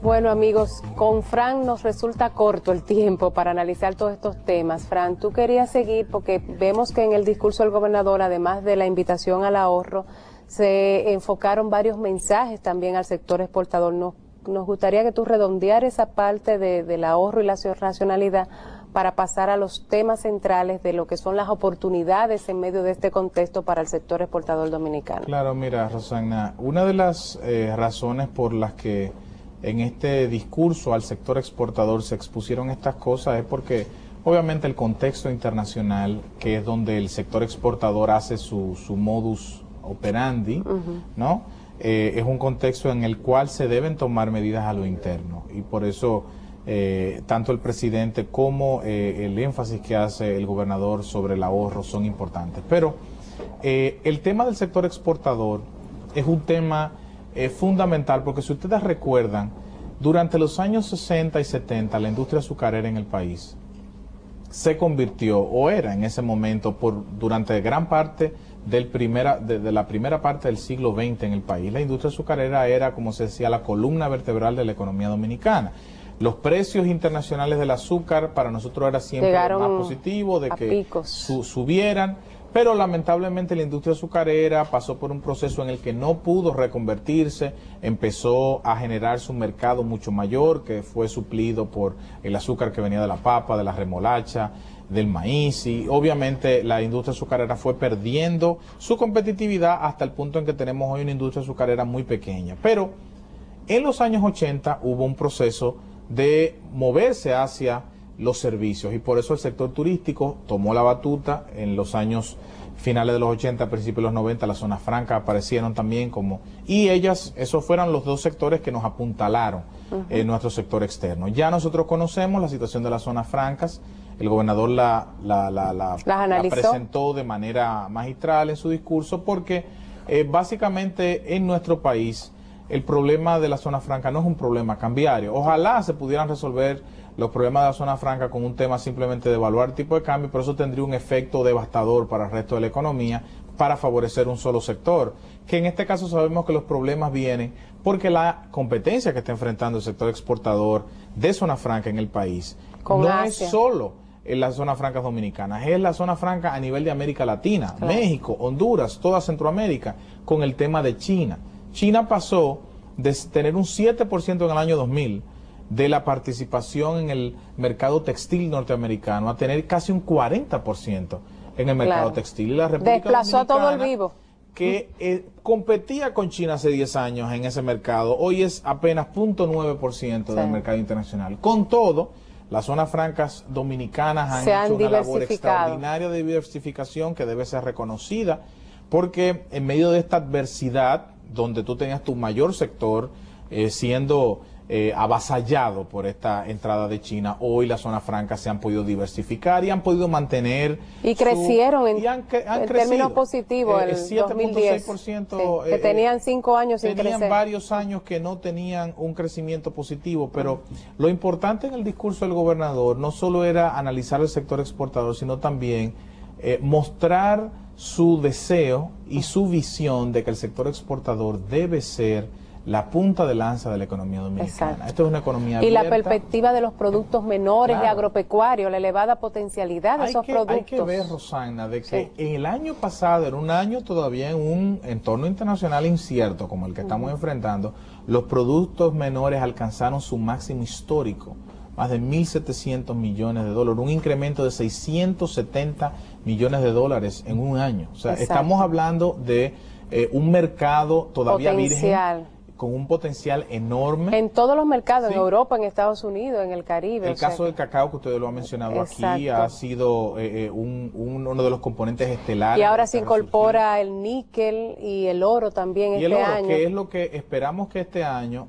Bueno, amigos, con Fran nos resulta corto el tiempo para analizar todos estos temas. Fran, tú querías seguir porque vemos que en el discurso del gobernador, además de la invitación al ahorro, se enfocaron varios mensajes también al sector exportador. Nos gustaría que tú redondearas esa parte del ahorro y la racionalidad para pasar a los temas centrales de lo que son las oportunidades en medio de este contexto para el sector exportador dominicano. Claro, mira, Rosana, una de las razones por las que en este discurso al sector exportador se expusieron estas cosas es porque obviamente el contexto internacional, que es donde el sector exportador hace su modus operandi, ¿no? Es un contexto en el cual se deben tomar medidas a lo interno y por eso tanto el presidente como el énfasis que hace el gobernador sobre el ahorro son importantes. Pero el tema del sector exportador es un tema fundamental porque si ustedes recuerdan, durante los años 60 y 70 la industria azucarera en el país se convirtió, o era en ese momento, durante gran parte de la primera parte del siglo XX en el país, la industria azucarera era, como se decía, la columna vertebral de la economía dominicana. Los precios internacionales del azúcar para nosotros era siempre más positivo, de que subieran, pero lamentablemente la industria azucarera pasó por un proceso en el que no pudo reconvertirse, empezó a generarse un mercado mucho mayor que fue suplido por el azúcar que venía de la papa, de la remolacha, del maíz, y obviamente la industria azucarera fue perdiendo su competitividad hasta el punto en que tenemos hoy una industria azucarera muy pequeña. Pero en los años 80 hubo un proceso de moverse hacia los servicios y por eso el sector turístico tomó la batuta. En los años finales de los 80, principios de los 90, las zonas francas aparecieron también y esos fueron los dos sectores que nos apuntalaron en nuestro sector externo. Ya nosotros conocemos la situación de las zonas francas, el gobernador la presentó de manera magistral en su discurso porque básicamente en nuestro país el problema de la zona franca no es un problema cambiario. Ojalá se pudieran resolver los problemas de la zona franca con un tema simplemente de evaluar el tipo de cambio, pero eso tendría un efecto devastador para el resto de la economía, para favorecer un solo sector, que en este caso sabemos que los problemas vienen porque la competencia que está enfrentando el sector exportador de zona franca en el país no es solo en las zonas francas dominicanas, es la zona franca a nivel de América Latina, México, Honduras, toda Centroamérica, con el tema de China. China pasó de tener un 7% en el año 2000 de la participación en el mercado textil norteamericano a tener casi un 40% en el mercado textil. Y la República desplazó a todo el vivo. Que competía con China hace 10 años en ese mercado, hoy es apenas 0.9% del mercado internacional. Con todo, las zonas francas dominicanas han hecho una labor extraordinaria de diversificación que debe ser reconocida, porque en medio de esta adversidad, donde tú tenías tu mayor sector siendo avasallado por esta entrada de China, hoy las zonas francas se han podido diversificar y han podido mantener y crecieron en términos positivos el 7.6%, que tenían 5 años sin crecer. Tenían varios años que no tenían un crecimiento positivo, pero lo importante en el discurso del gobernador no solo era analizar el sector exportador, sino también mostrar su deseo y su visión de que el sector exportador debe ser la punta de lanza de la economía dominicana. Esto es una economía abierta. Y la perspectiva de los productos menores, de agropecuario, la elevada potencialidad de esos productos. Hay que ver, Rosana, de que en el año pasado, era un año todavía en un entorno internacional incierto como el que estamos enfrentando, los productos menores alcanzaron su máximo histórico, más de 1.700 millones de dólares, un incremento de 670 millones de dólares en un año. O sea, estamos hablando de un mercado todavía virgen, con un potencial enorme. En todos los mercados, en Europa, en Estados Unidos, en el Caribe. El caso del cacao, que ustedes lo han mencionado aquí, ha sido uno de los componentes estelares. Y ahora se incorpora el níquel y el oro también este año. Que es lo que esperamos que este año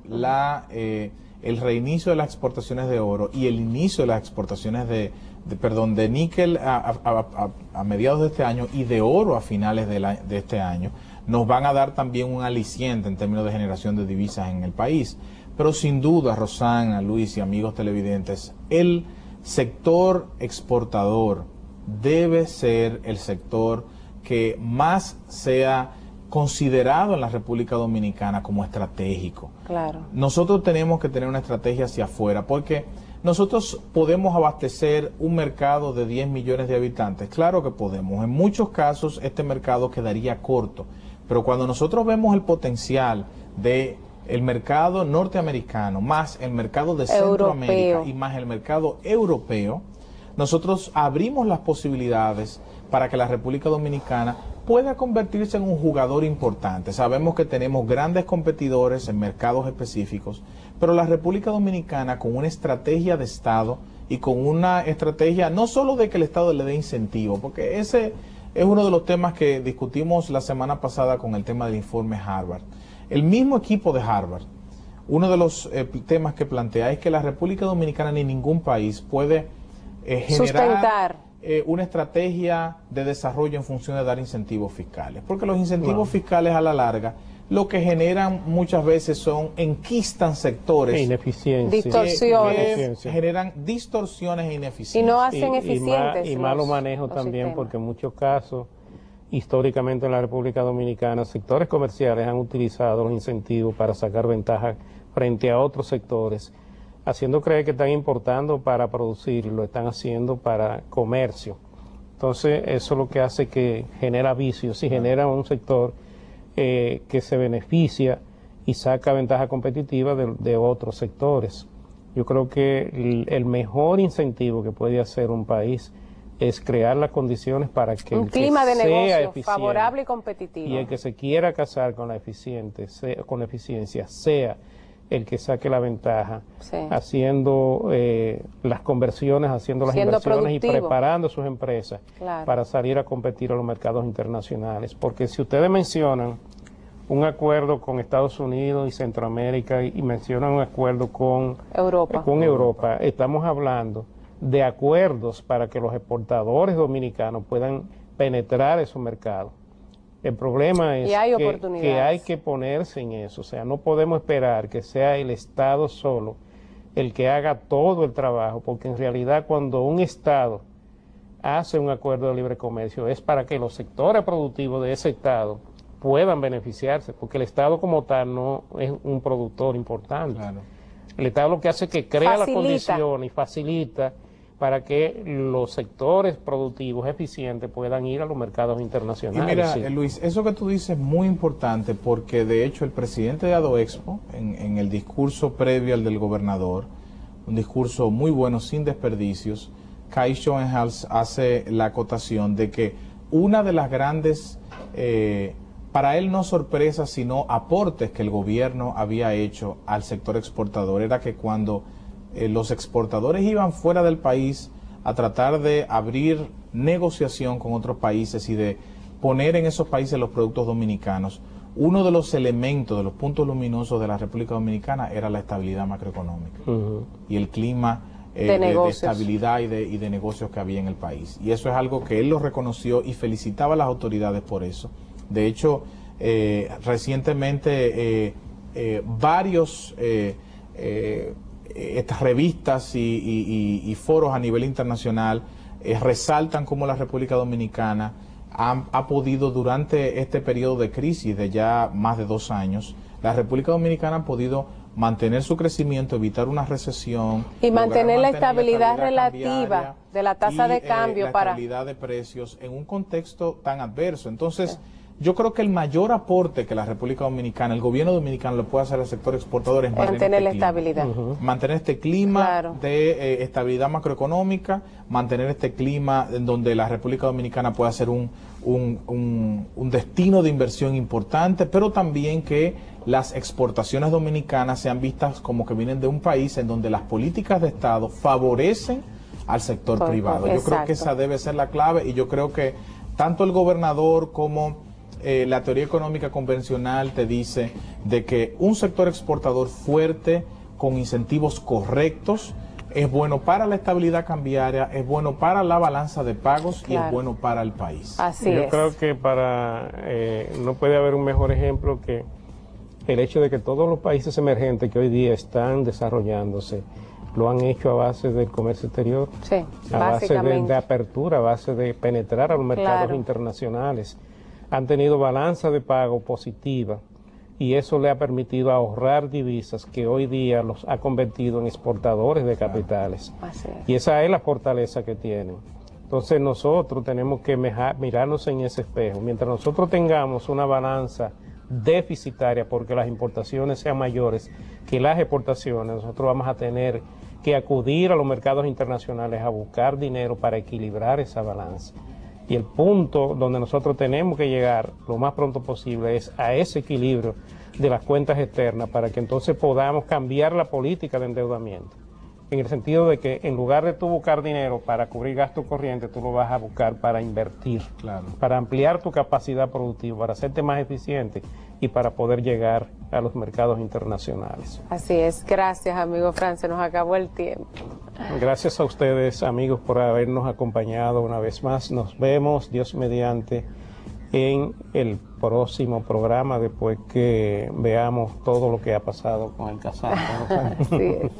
el reinicio de las exportaciones de oro y el inicio de las exportaciones de níquel a mediados de este año y de oro a finales de este año nos van a dar también un aliciente en términos de generación de divisas en el país. Pero sin duda, Rosana, Luis y amigos televidentes, el sector exportador debe ser el sector que más sea considerado en la República Dominicana como estratégico. Claro. Nosotros tenemos que tener una estrategia hacia afuera, porque nosotros podemos abastecer un mercado de 10 millones de habitantes. Claro que podemos. En muchos casos este mercado quedaría corto, pero cuando nosotros vemos el potencial de el mercado norteamericano, más el mercado de Centroamérica y más el mercado europeo, nosotros abrimos las posibilidades para que la República Dominicana pueda convertirse en un jugador importante. Sabemos que tenemos grandes competidores en mercados específicos, pero la República Dominicana, con una estrategia de Estado y con una estrategia no solo de que el Estado le dé incentivo, porque ese es uno de los temas que discutimos la semana pasada con el tema del informe Harvard. El mismo equipo de Harvard, uno de los temas que plantea es que la República Dominicana ni ningún país puede generar una estrategia de desarrollo en función de dar incentivos fiscales, porque los incentivos fiscales a la larga lo que generan muchas veces enquistan sectores, ineficiencias, distorsiones, que generan distorsiones e ineficiencias. Y no hacen eficientes. Y malo manejo también, sistemas. Porque en muchos casos, históricamente en la República Dominicana, sectores comerciales han utilizado los incentivos para sacar ventaja frente a otros sectores, haciendo creer que están importando para producir y lo están haciendo para comercio. Entonces, eso es lo que hace que genera vicios y genera un sector que se beneficia y saca ventaja competitiva de otros sectores. Yo creo que el mejor incentivo que puede hacer un país es crear las condiciones para que un clima de negocio favorable y competitivo. Y el que se quiera casar con la eficiencia sea el que saque la ventaja, haciendo las conversiones, haciendo las inversiones productivo. Y preparando sus empresas para salir a competir a los mercados internacionales. Porque si ustedes mencionan un acuerdo con Estados Unidos y Centroamérica y mencionan un acuerdo con Europa, estamos hablando de acuerdos para que los exportadores dominicanos puedan penetrar esos mercados. El problema es que hay que ponerse en eso, o sea, no podemos esperar que sea el Estado solo el que haga todo el trabajo, porque en realidad cuando un Estado hace un acuerdo de libre comercio es para que los sectores productivos de ese Estado puedan beneficiarse, porque el Estado como tal no es un productor importante. Claro. El Estado lo que hace es que crea las condiciones y facilita para que los sectores productivos eficientes puedan ir a los mercados internacionales. Y mira, Luis, eso que tú dices es muy importante porque de hecho el presidente de ADOEXPO, en el discurso previo al del gobernador, un discurso muy bueno, sin desperdicios, Kai Schoenhals hace la acotación de que una de las grandes, para él no sorpresas, sino aportes que el gobierno había hecho al sector exportador, era que cuando los exportadores iban fuera del país a tratar de abrir negociación con otros países y de poner en esos países los productos dominicanos, uno de los elementos, de los puntos luminosos de la República Dominicana era la estabilidad macroeconómica y el clima de estabilidad y de negocios que había en el país. Y eso es algo que él lo reconoció y felicitaba a las autoridades por eso. De hecho, recientemente varios estas revistas y foros a nivel internacional resaltan cómo la República Dominicana ha podido durante este periodo de crisis de ya más de 2 años, la República Dominicana ha podido mantener su crecimiento, evitar una recesión y mantener la estabilidad relativa de la tasa de cambio la estabilidad de precios en un contexto tan adverso. Entonces, yo creo que el mayor aporte que la República Dominicana, el gobierno dominicano le puede hacer al sector exportador es mantener la estabilidad. Mantener este clima de estabilidad macroeconómica, mantener este clima en donde la República Dominicana pueda ser un destino de inversión importante, pero también que las exportaciones dominicanas sean vistas como que vienen de un país en donde las políticas de Estado favorecen al sector privado. Yo creo que esa debe ser la clave y yo creo que tanto el gobernador como la teoría económica convencional te dice de que un sector exportador fuerte, con incentivos correctos, es bueno para la estabilidad cambiaria, es bueno para la balanza de pagos y es bueno para el país. Yo creo que no puede haber un mejor ejemplo que el hecho de que todos los países emergentes que hoy día están desarrollándose lo han hecho a base del comercio exterior, a base de apertura, a base de penetrar a los mercados internacionales, han tenido balanza de pago positiva y eso le ha permitido ahorrar divisas que hoy día los ha convertido en exportadores de capitales. Y esa es la fortaleza que tienen. Entonces nosotros tenemos que mirarnos en ese espejo. Mientras nosotros tengamos una balanza deficitaria porque las importaciones sean mayores que las exportaciones, nosotros vamos a tener que acudir a los mercados internacionales a buscar dinero para equilibrar esa balanza. Y el punto donde nosotros tenemos que llegar lo más pronto posible es a ese equilibrio de las cuentas externas para que entonces podamos cambiar la política de endeudamiento. En el sentido de que en lugar de tú buscar dinero para cubrir gastos corrientes, tú lo vas a buscar para invertir, para ampliar tu capacidad productiva, para hacerte más eficiente y para poder llegar a los mercados internacionales. Así es. Gracias, amigo Fran, se nos acabó el tiempo. Gracias a ustedes, amigos, por habernos acompañado una vez más. Nos vemos, Dios mediante, en el próximo programa después que veamos todo lo que ha pasado con el Casar. Así es.